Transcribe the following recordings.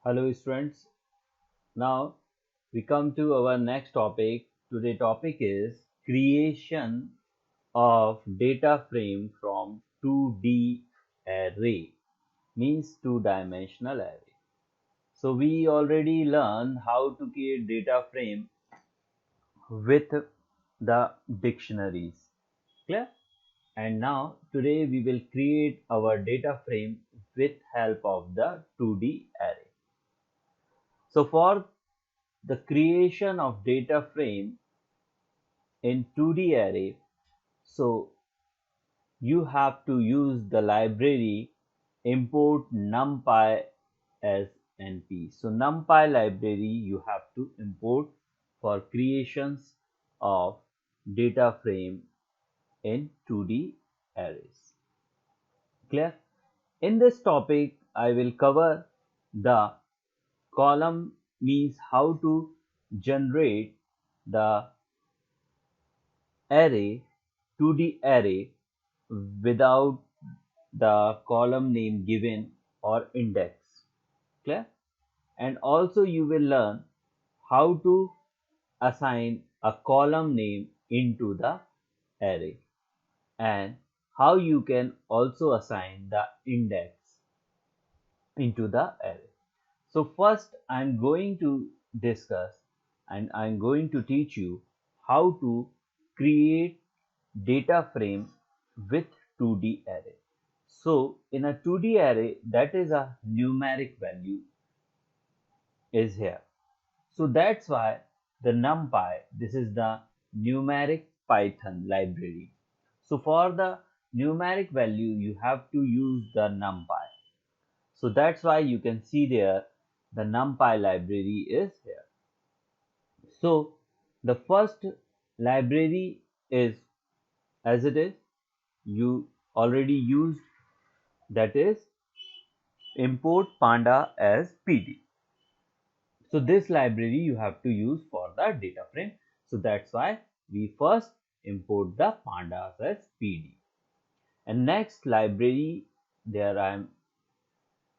Hello students. Now we come to our next topic. Today's topic is creation of data frame from 2D array, means two-dimensional array. So we already learned how to create data frame with the dictionaries. Clear? And now today we will create our data frame with help of the 2D array. So for the creation of data frame in 2D array, so you have to use the library import numpy as np. So numpy library you have to import for creations of data frame in 2D arrays. Clear? In this topic, I will cover the column, means how to generate the array 2D array without the column name given or index. Clear? And also you will learn how to assign a column name into the array and how you can also assign the index into the array. So first I'm going to discuss and I'm going to teach you how to create data frame with 2D array. So in a 2D array, that is a numeric value is here. So that's why the NumPy, this is the numeric Python library. So for the numeric value, you have to use the NumPy. So that's why you can see there the NumPy library is here. So the first library is as it is, you already used, that is import panda as pd. So this library you have to use for the data frame. So that's why we first import the pandas as pd. And next library there I am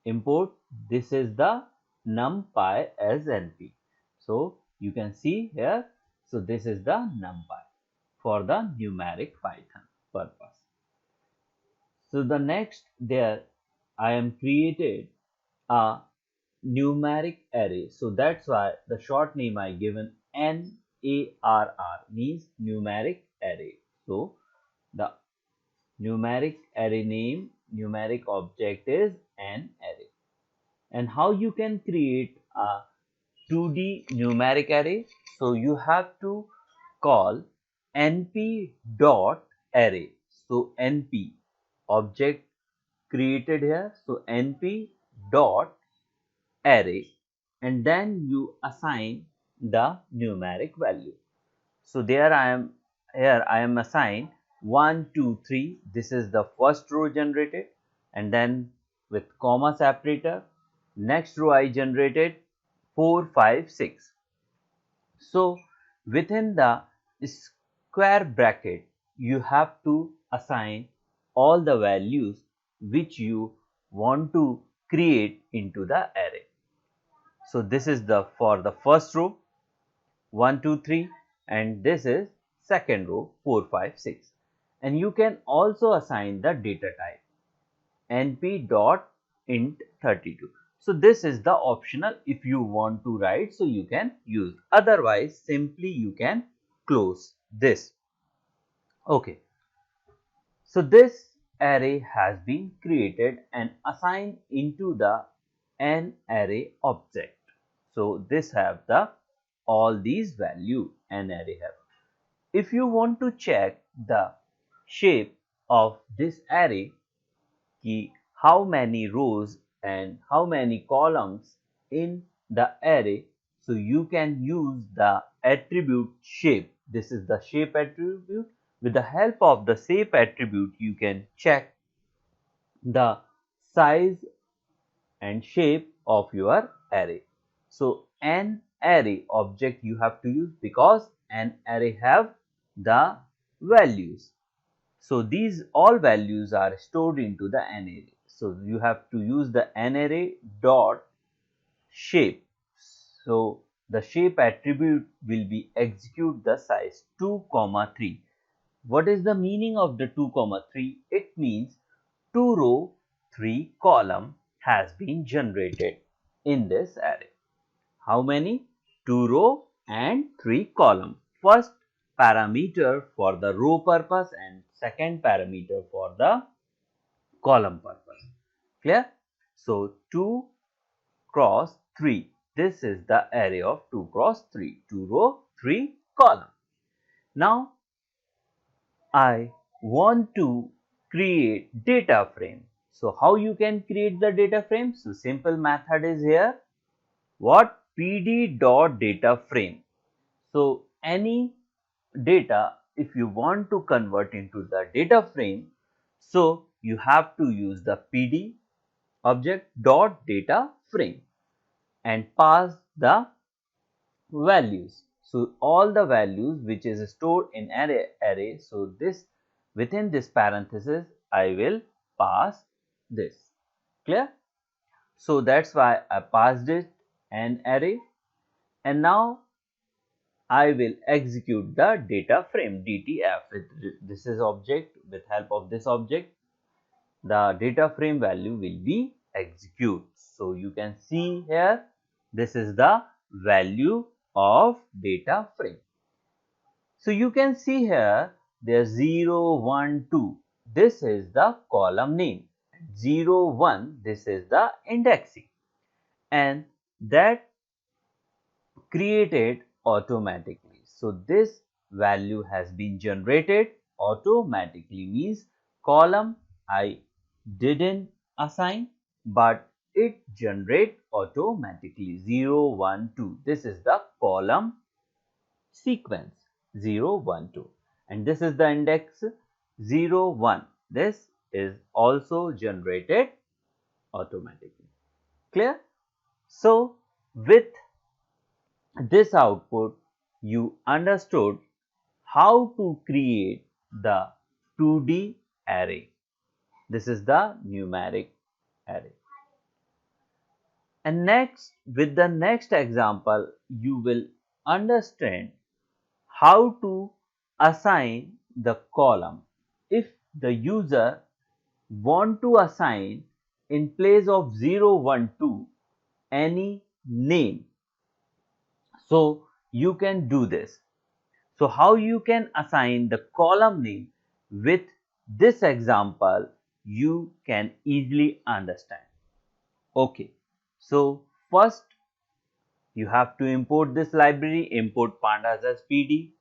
import, this is the numpy as np. So you can see here, so this is the numpy for the numeric Python purpose. So the next there I am created a numeric array. So that's why the short name I given NARR, means numeric array. So the numeric array name, numeric object is an array. And how you can create a 2D numeric array? So you have to call np dot array. So np object created here. So np dot array, and then you assign the numeric value. So there I am, here I am assigned 1 2 3. This is the first row generated, and then with comma separator next row I generated 4 5 6. So within the square bracket you have to assign all the values which you want to create into the array. So this is the for the first row 1 2 3, and this is second row 4 5 6. And you can also assign the data type np dot int 32. So this is the optional, if you want to write so you can use, otherwise simply you can close this. Okay, so this array has been created and assigned into the an array object. So this have the all these value an array have. If you want to check the shape of this array, ki how many rows and how many columns in the array, so you can use the attribute shape. This is the shape attribute. With the help of the shape attribute you can check the size and shape of your array. So an array object you have to use, because an array have the values. So these all values are stored into the an array. So you have to use the an array dot shape. So the shape attribute will be execute the size 2 comma 3. What is the meaning of the 2 comma 3? It means 2 row 3 column has been generated in this array. How many? 2 row and 3 column. First parameter for the row purpose and second parameter for the column purpose. Clear? So 2 cross 3. This is the array of 2 cross 3. 2 row, 3 column. Now I want to create data frame. So how you can create the data frame? So simple method is here. What? pd dot data frame. So any data, if you want to convert into the data frame, so you have to use the pd object dot data frame and pass the values. So all the values which is stored in array, so this within this parenthesis I will pass this. Clear? So that's why I passed it an array, and now I will execute the data frame DTF. This is object. With help of this object, the data frame value will be executed. So you can see here, this is the value of data frame. So you can see here, there's 0, 1, 2. This is the column name. 0, 1, this is the indexing. And that created automatically. So this value has been generated automatically, means column I didn't assign, but it generate automatically 0, 1, 2. This is the column sequence 0, 1, 2, and this is the index 0, 1. This is also generated automatically. Clear? So with this output, you understood how to create the 2D array. This is the numeric array. And next, with the next example, you will understand how to assign the column. If the user want to assign in place of 0, 1, 2 any name, so you can do this. So how you can assign the column name with this example, you can easily understand. Okay, so first you have to import this library, import pandas as pd.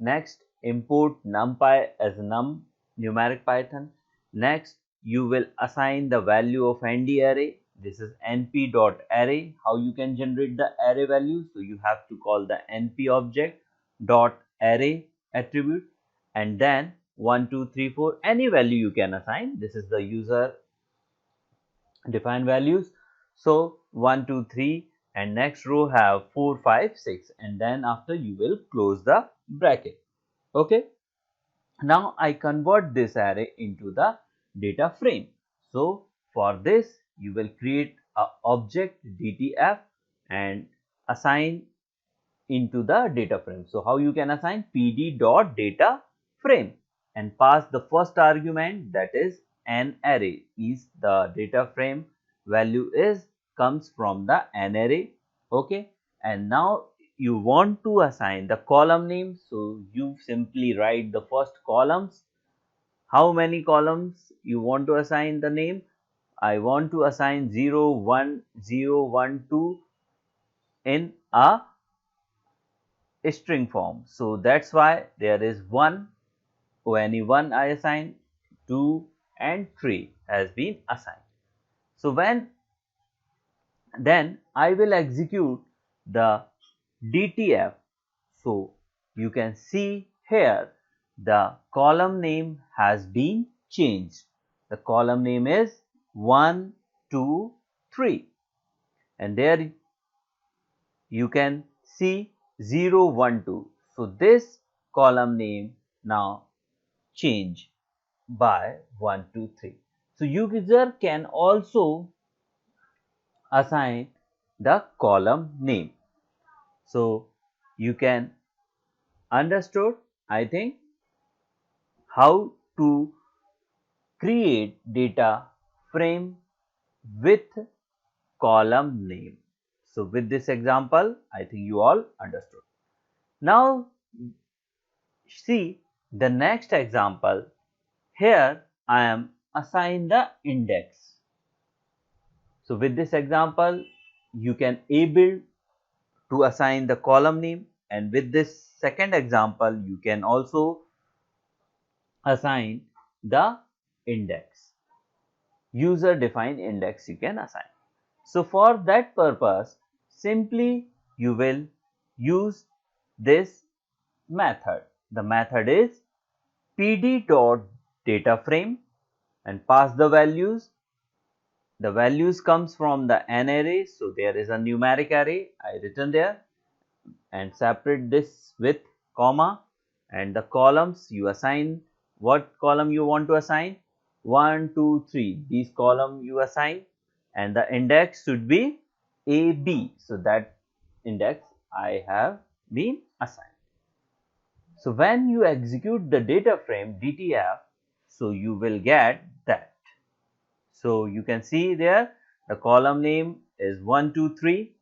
Next, import numpy as numeric python. Next, you will assign the value of nd array. This is np.array. How you can generate the array value? So you have to call the np object dot array attribute, and then 1, 2, 3, 4 any value you can assign. This is the user defined values. So 1, 2, 3, and next row have 4, 5, 6, and then after you will close the bracket. Okay. Now I convert this array into the data frame. So for this you will create a object DTF and assign into the data frame. So how you can assign pd dot data frame and pass the first argument, that is an array, is the data frame value is comes from the an array. Okay, and now you want to assign the column name, so you simply write the first columns. How many columns you want to assign the name? I want to assign 0, 1, 0, 1, 2 in a string form. So that's why there is 1, only 1 I assign, 2 and 3 has been assigned. So then I will execute the DTF. So you can see here the column name has been changed. The column name is 1, 2, 3, and there you can see 0, 1, 2. So this column name now change by 1, 2, 3. So user can also assign the column name. So you can understood, I think, how to create data frame with column name. So with this example, I think you all understood. Now see the next example. Here I am assign the index. So with this example, you can able to assign the column name, and with this second example, you can also assign the index. User defined index you can assign. So for that purpose, simply you will use this method. The method is pd.dataframe and pass the values. The values comes from the n array, so there is a numeric array I written there, and separate this with comma, and the columns you assign what column you want to assign, 1 2 3, these column you assign, and the index should be AB, so that index I have been assigned. So when you execute the data frame DTF, so you will get that. So you can see there the column name is 1 2 3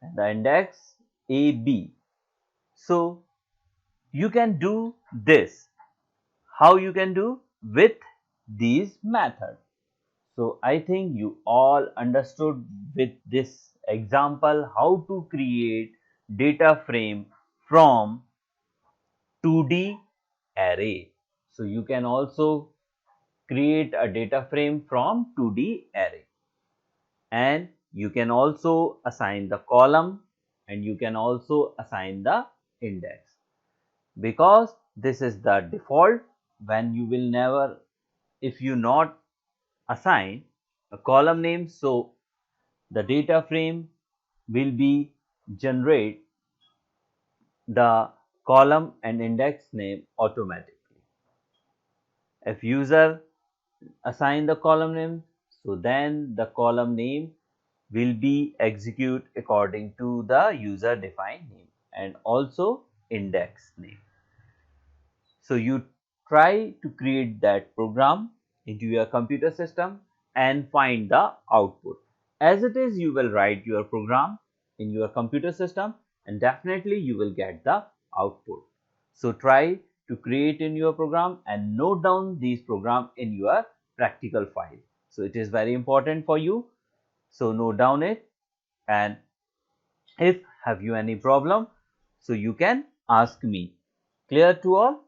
and the index AB. So you can do this. How you can do? With these methods. So I think you all understood with this example how to create data frame from 2D array. So you can also create a data frame from 2D array, and you can also assign the column and you can also assign the index. Because this is the default, when you will never, if you not assign a column name, so the data frame will be generate the column and index name automatically. If user assign the column name, so then the column name will be execute according to the user defined name and also index name. So you try to create that program into your computer system and find the output. As it is, you will write your program in your computer system and definitely you will get the output. So try to create in your program and note down these program in your practical file. So it is very important for you. So note down it, and if have you any problem, so you can ask me. Clear to all?